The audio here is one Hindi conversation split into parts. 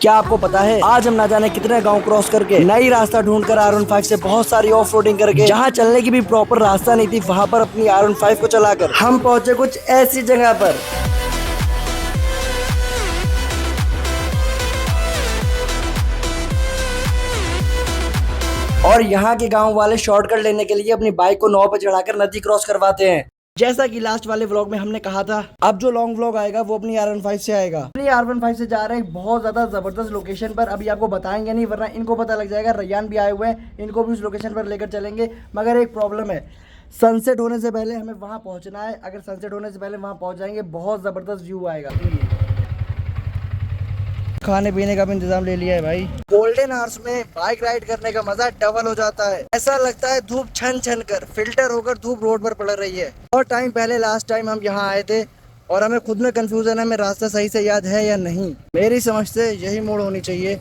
क्या आपको पता है आज हम ना जाने कितने गांव क्रॉस करके नई रास्ता ढूंढकर R15 से बहुत सारी ऑफ रोडिंग करके जहां चलने की भी प्रॉपर रास्ता नहीं थी वहां पर अपनी R15 को चलाकर हम पहुंचे कुछ ऐसी जगह पर और यहाँ के गांव वाले शॉर्टकट लेने के लिए अपनी बाइक को 9 पे चढ़ाकर नदी क्रॉस करवाते हैं। जैसा कि लास्ट वाले व्लॉग में हमने कहा था, अब जो लॉन्ग व्लॉग आएगा वो अपनी R15 से आएगा। अपनी R15 से जा रहे हैं बहुत ज्यादा जबरदस्त लोकेशन पर। अभी आपको बताएंगे नहीं वरना इनको पता लग जाएगा। रैयान भी आए हुए हैं, इनको भी उस लोकेशन पर लेकर चलेंगे। मगर एक प्रॉब्लम है, सनसेट होने से पहले हमें वहाँ पहुँचना है। अगर सनसेट होने से पहले वहाँ पहुँच जाएंगे बहुत जबरदस्त व्यू आएगा। खाने पीने का भी इंतजाम ले लिया है भाई। गोल्डन आवर्स में बाइक राइड करने का मजा डबल हो जाता है। ऐसा लगता है धूप छन छन कर फिल्टर होकर धूप रोड पर पड़ रही है। और टाइम पहले लास्ट टाइम हम यहाँ आए थे और हमें खुद में कंफ्यूजन है हमें रास्ता सही से याद है या नहीं। मेरी समझ से यही मोड़ होनी चाहिए।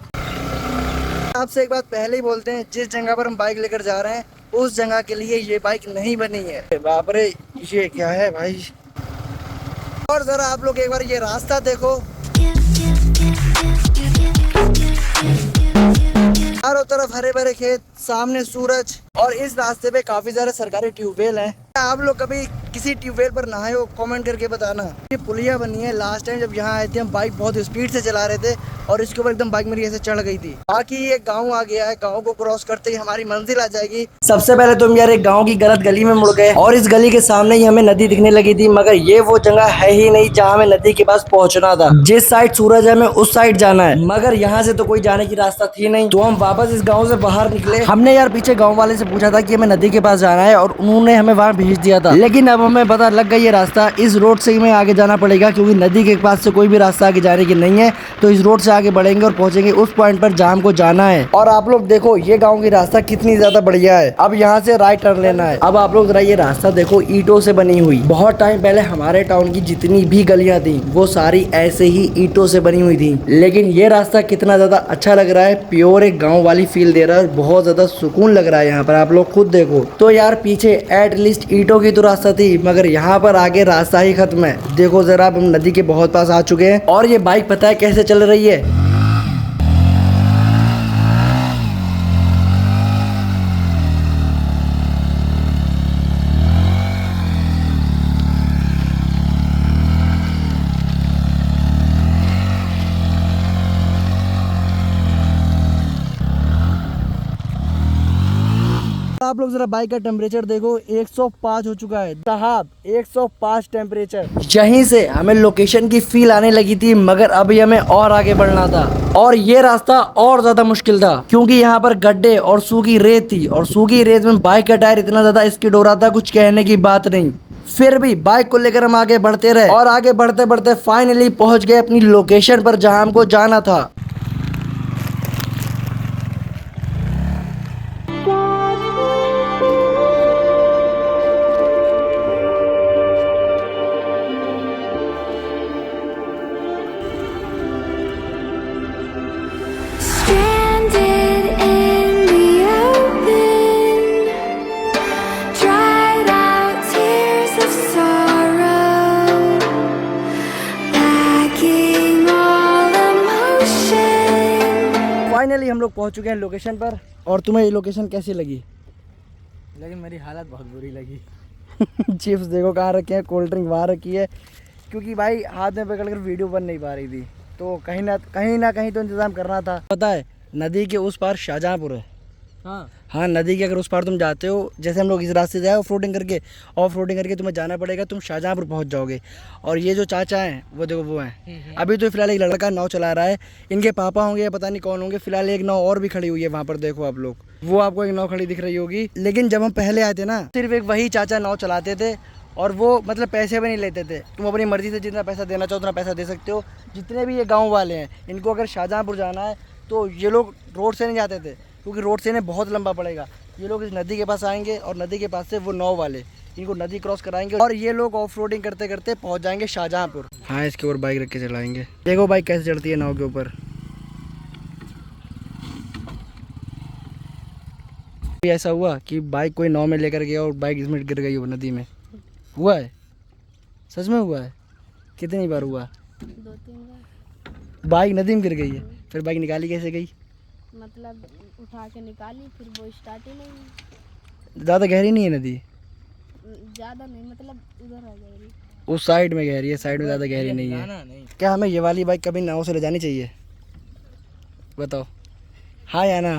आपसे एक बात पहले ही बोलते हैं, जिस जगह पर हम बाइक लेकर जा रहे हैं उस जगह के लिए ये बाइक नहीं बनी है। बाप रे, ये क्या है भाई। और जरा आप लोग एक बार ये रास्ता देखो, चारों तरफ हरे भरे खेत, सामने सूरज और इस रास्ते पे काफी सारे सरकारी ट्यूबवेल हैं। आप लोग कभी किसी ट्यूबवेल पर नहाए हो? कमेंट करके बताना। ये पुलिया बनी है। लास्ट टाइम जब यहाँ आए थे हम बाइक बहुत स्पीड से चला रहे थे और इसके ऊपर एकदम बाइक मेरी ऐसे चढ़ गई थी। बाकी ये गांव आ गया है, गांव को क्रॉस करते ही हमारी मंजिल आ जाएगी। सबसे पहले तो हम यार एक गाँव की गलत गली में मुड़ गए और इस गली के सामने ही हमें नदी दिखने लगी थी। मगर ये वो जगह है ही नहीं जहाँ हमें नदी के पास पहुँचना था। जिस साइड सूरज है हमें उस साइड जाना है, मगर यहाँ से तो कोई जाने की रास्ता थी नहीं। तो हम वापस इस गाँव से बाहर निकले। हमने यार पीछे गाँव वाले से पूछा था कि हमें नदी के पास जाना है और उन्होंने हमें वहाँ भेज दिया था। लेकिन अब हमें पता लग गया ये रास्ता इस रोड से ही हमें आगे जाना पड़ेगा, क्योंकि नदी के पास से कोई भी रास्ता आगे जाने की नहीं है। तो इस रोड से आगे बढ़ेंगे और पहुंचेंगे उस पॉइंट पर जहाँ हमको जाना है। और आप लोग देखो ये गांव की रास्ता कितनी ज्यादा बढ़िया है। अब यहाँ से राइट टर्न लेना है। अब आप लोग जरा ये रास्ता देखो, ईंटों से बनी हुई। बहुत टाइम पहले हमारे टाउन की जितनी भी गलियां थी वो सारी ऐसे ही ईंटों से बनी हुई थी। लेकिन ये रास्ता कितना ज्यादा अच्छा लग रहा है, प्योर एक गाँव वाली फील दे रहा है। बहुत ज्यादा सुकून लग रहा है यहाँ पर, आप लोग खुद देखो। तो यार पीछे एटलीस्ट ईंटों की तो रास्ता थी, मगर यहाँ पर आगे रास्ता ही खत्म है। देखो जरा, अब हम नदी के बहुत पास आ चुके हैं और ये बाइक पता है कैसे चल रही है। आप लोग जरा बाइक का टेम्परेचर देखो, 105 हो चुका है साहब, 105 टेम्परेचर। यहीं से हमें लोकेशन की फील आने लगी थी, मगर अभी हमें और आगे बढ़ना था और ये रास्ता और ज्यादा मुश्किल था, क्योंकि यहाँ पर गड्ढे और सूखी रेत थी और सूखी रेत में बाइक का टायर इतना ज्यादा स्किड हो रहा था, कुछ कहने की बात नहीं। फिर भी बाइक को लेकर हम आगे बढ़ते रहे और आगे बढ़ते बढ़ते फाइनली पहुंच गए अपनी लोकेशन पर जहाँ हमको जाना था। फाइनली हम लोग पहुंच चुके हैं लोकेशन पर। और तुम्हें ये लोकेशन कैसी लगी? लेकिन मेरी हालत बहुत बुरी लगी। चिप्स देखो कहाँ रखे हैं, कोल्ड ड्रिंक वहाँ रखी है, क्योंकि भाई हाथ में पकड़कर वीडियो बन नहीं पा रही थी। तो कहीं ना कहीं तो इंतजाम करना था। पता है नदी के उस पार शाहजहाँपुर है। हाँ, नदी के अगर उस पार तुम जाते हो, जैसे हम लोग इस रास्ते से जाए ऑफ रोडिंग करके तुम्हें जाना पड़ेगा, तुम शाहजहाँपुर पहुंच जाओगे। और ये जो चाचा हैं वो देखो वो हैं। अभी तो फिलहाल एक लड़का नाव चला रहा है, इनके पापा होंगे या पता नहीं कौन होंगे। फिलहाल एक नाव और भी खड़ी हुई है वहाँ पर, देखो आप लोग, वो आपको एक नाव खड़ी दिख रही होगी। लेकिन जब हम पहले आए थे ना, सिर्फ एक वही चाचा नाव चलाते थे और वो मतलब पैसे भी नहीं लेते थे। तुम अपनी मर्जी से जितना पैसा देना चाहो उतना पैसा दे सकते हो। जितने भी ये गाँव वाले हैं, इनको अगर शाहजहाँपुर जाना है तो ये लोग रोड से नहीं जाते थे, क्योंकि रोड से इन्हें बहुत लंबा पड़ेगा। ये लोग इस नदी के पास आएंगे और नदी के पास से वो नाव वाले इनको नदी क्रॉस कराएंगे और ये लोग ऑफ रोडिंग करते करते पहुंच जाएंगे शाहजहाँपुर। हाँ, इसके ऊपर बाइक रख के चलाएंगे। देखो बाइक कैसे चढ़ती है नाव के ऊपर। ऐसा हुआ कि बाइक कोई नाव में लेकर गया और बाइक इसमें गिर गई हो नदी में? हुआ है? सच में हुआ है? कितनी बार हुआ? 2-3 बार। बाइक नदी में गिर गई है। फिर बाइक निकाली कैसे गई? मतलब उठा के निकाली, फिर वो स्टार्ट ही नहीं। ज़्यादा गहरी नहीं है नदी? ज़्यादा नहीं, मतलब उधर आ गई। उस साइड में गहरी है, साइड में ज़्यादा गहरी नहीं है। नहीं। क्या हमें ये वाली बाइक कभी नाव से ले जानी चाहिए? बताओ हाँ या ना?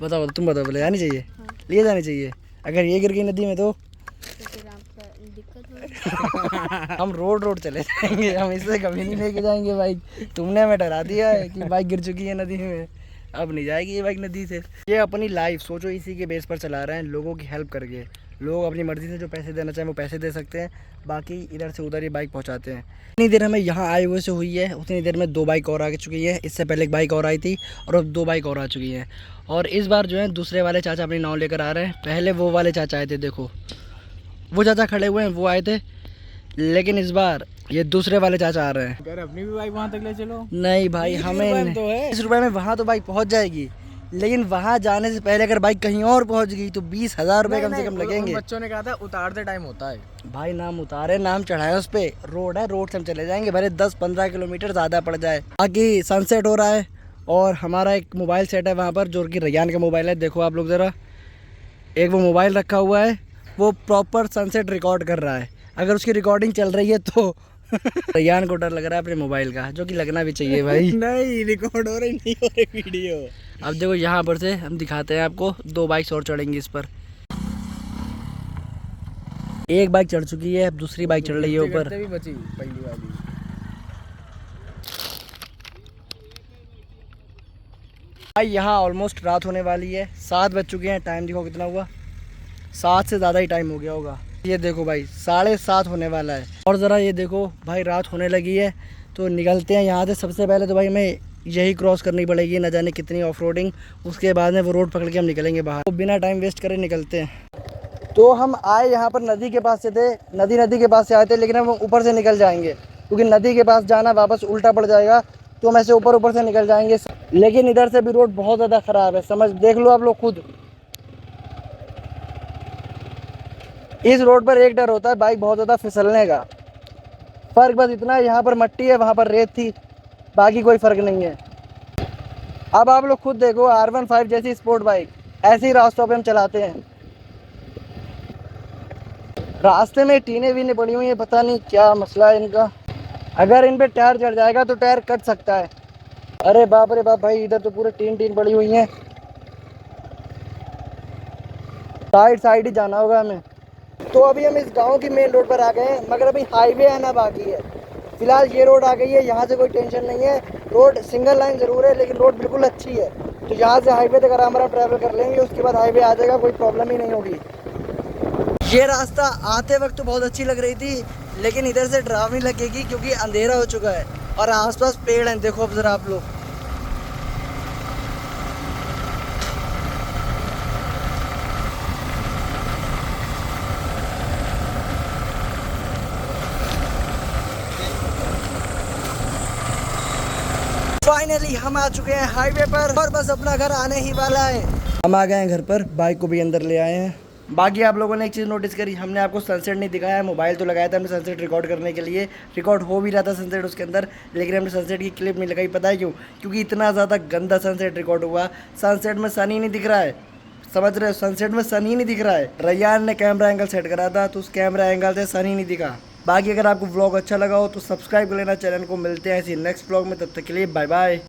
बताओ तुम बताओ, ले जानी चाहिए? हाँ। ले जानी चाहिए। अगर ये गिर गई नदी में तो फिर आपका दिक्कत होगी। हम रोड चले जाएंगे, हम इससे कभी नहीं लेके जाएंगे बाइक। तुमने हमें डरा दिया है कि बाइक गिर चुकी है नदी में, अब नहीं जाएगी ये बाइक नदी से। ये अपनी लाइफ सोचो इसी के बेस पर चला रहे हैं, लोगों की हेल्प करके। लोग अपनी मर्ज़ी से जो पैसे देना चाहें वो पैसे दे सकते हैं, बाकी इधर से उधर ही बाइक पहुंचाते हैं। इतनी देर हमें यहाँ आए हुए से हुई है, उतनी देर में 2 बाइक और आ चुकी है। इससे पहले एक बाइक और आई थी और अब 2 बाइक और आ चुकी हैं। और इस बार जो है दूसरे वाले चाचा अपनी नाव लेकर आ रहे हैं। पहले वो वाले चाचा आए थे, देखो वो चाचा खड़े हुए हैं, वो आए थे। लेकिन इस बार ये दूसरे वाले चाचा आ रहे हैं। अगर अपनी भी बाइक वहाँ तक ले चलो। नहीं भाई, हमें तो है 20 रुपये में वहाँ तो बाइक पहुँच जाएगी, लेकिन वहाँ जाने से पहले अगर बाइक कहीं और पहुँच गई तो 20,000 रुपये कम से कम लगेंगे। बच्चों ने कहा था उतारते टाइम होता है भाई, नाम उतारे, नाम चढ़ाए उस पर। रोड है, रोड से हम चले जाएंगे, भले 10-15 किलोमीटर ज़्यादा पड़ जाए। बाकी सनसेट हो रहा है और हमारा एक मोबाइल सेट है वहाँ पर, जो कि रैयान का मोबाइल है। देखो आप लोग ज़रा, एक वो मोबाइल रखा हुआ है, वो प्रॉपर सनसेट रिकॉर्ड कर रहा है। अगर उसकी रिकॉर्डिंग चल रही है तो रैयान को डर लग रहा है अपने मोबाइल का, जो कि लगना भी चाहिए भाई। नहीं रिकॉर्ड हो रही, नहीं हो रही वीडियो। अब देखो यहाँ पर से हम दिखाते हैं आपको, 2 बाइक्स और चढ़ेंगी इस पर। एक बाइक चढ़ चुकी है, अब दूसरी बाइक चढ़ रही है ऊपर। भी बची पहली वाली। भाई यहाँ ऑलमोस्ट रात होने वाली है, 7 बज चुके हैं। टाइम देखो कितना हुआ, 7 से ज़्यादा ही टाइम हो गया होगा। ये देखो भाई 7:30 होने वाला है। और ज़रा ये देखो भाई, रात होने लगी है, तो निकलते हैं यहाँ से। सबसे पहले तो भाई हमें यही क्रॉस करनी पड़ेगी, न जाने कितनी ऑफ रोडिंग। उसके बाद में वो रोड पकड़ के हम निकलेंगे बाहर, तो बिना टाइम वेस्ट करे निकलते हैं। तो हम आए यहाँ पर नदी के पास से थे, नदी के पास से आए थे, लेकिन हम ऊपर से निकल जाएंगे क्योंकि नदी के पास जाना वापस उल्टा पड़ जाएगा, तो हम ऐसे ऊपर से निकल जाएंगे। लेकिन इधर से भी रोड बहुत ज़्यादा ख़राब है, समझ देख लो आप लोग खुद। इस रोड पर एक डर होता है बाइक बहुत ज़्यादा फिसलने का। फ़र्क बस इतना है, यहाँ पर मट्टी है, वहाँ पर रेत थी, बाकी कोई फ़र्क नहीं है। अब आप लोग खुद देखो, R15 जैसी स्पोर्ट बाइक ऐसे ही रास्तों पे हम चलाते हैं। रास्ते में टीने वीने पड़ी हुई है, पता नहीं क्या मसला है इनका। अगर इन पे टायर चढ़ जाएगा तो टायर कट सकता है। अरे बाप रे बाप भाई, इधर तो पूरे टीन पड़ी हुई हैं। साइड ही जाना होगा हमें। तो अभी हम इस गांव की मेन रोड पर आ गए हैं, मगर अभी हाईवे आना बाकी है। फिलहाल ये रोड आ गई है, यहाँ से कोई टेंशन नहीं है। रोड सिंगल लाइन ज़रूर है, लेकिन रोड बिल्कुल अच्छी है। तो यहाँ से हाईवे तक आराम ट्रैवल कर लेंगे, उसके बाद हाईवे आ जाएगा, कोई प्रॉब्लम ही नहीं होगी। ये रास्ता आते वक्त तो बहुत अच्छी लग रही थी, लेकिन इधर से डरावनी लगेगी क्योंकि अंधेरा हो चुका है और आसपास पेड़ हैं। देखो अब ज़रा आप लोग। फाइनली हम आ चुके हैं हाईवे पर और बस अपना घर आने ही वाला है। हम आ गए हैं घर पर, बाइक को भी अंदर ले आए हैं। बाकी आप लोगों ने एक चीज़ नोटिस करी, हमने आपको सनसेट नहीं दिखाया। मोबाइल तो लगाया था हमने सनसेट रिकॉर्ड करने के लिए, रिकॉर्ड हो भी रहा था सनसेट उसके अंदर, लेकिन हमने सनसेट की क्लिप नहीं लगाई। पता है क्यों? क्योंकि इतना ज़्यादा गंदा सनसेट रिकॉर्ड हुआ, सनसेट में सन ही नहीं दिख रहा है। समझ रहे हो, सनसेट में सन ही नहीं दिख रहा है। रैयान ने कैमरा एंगल सेट करा था तो उस कैमरा एंगल से सन ही नहीं दिखा। बाकी अगर आपको व्लॉग अच्छा लगा हो तो सब्सक्राइब कर लेना चैनल को। मिलते हैं ऐसी नेक्स्ट व्लॉग में, तब तक के लिए बाय बाय।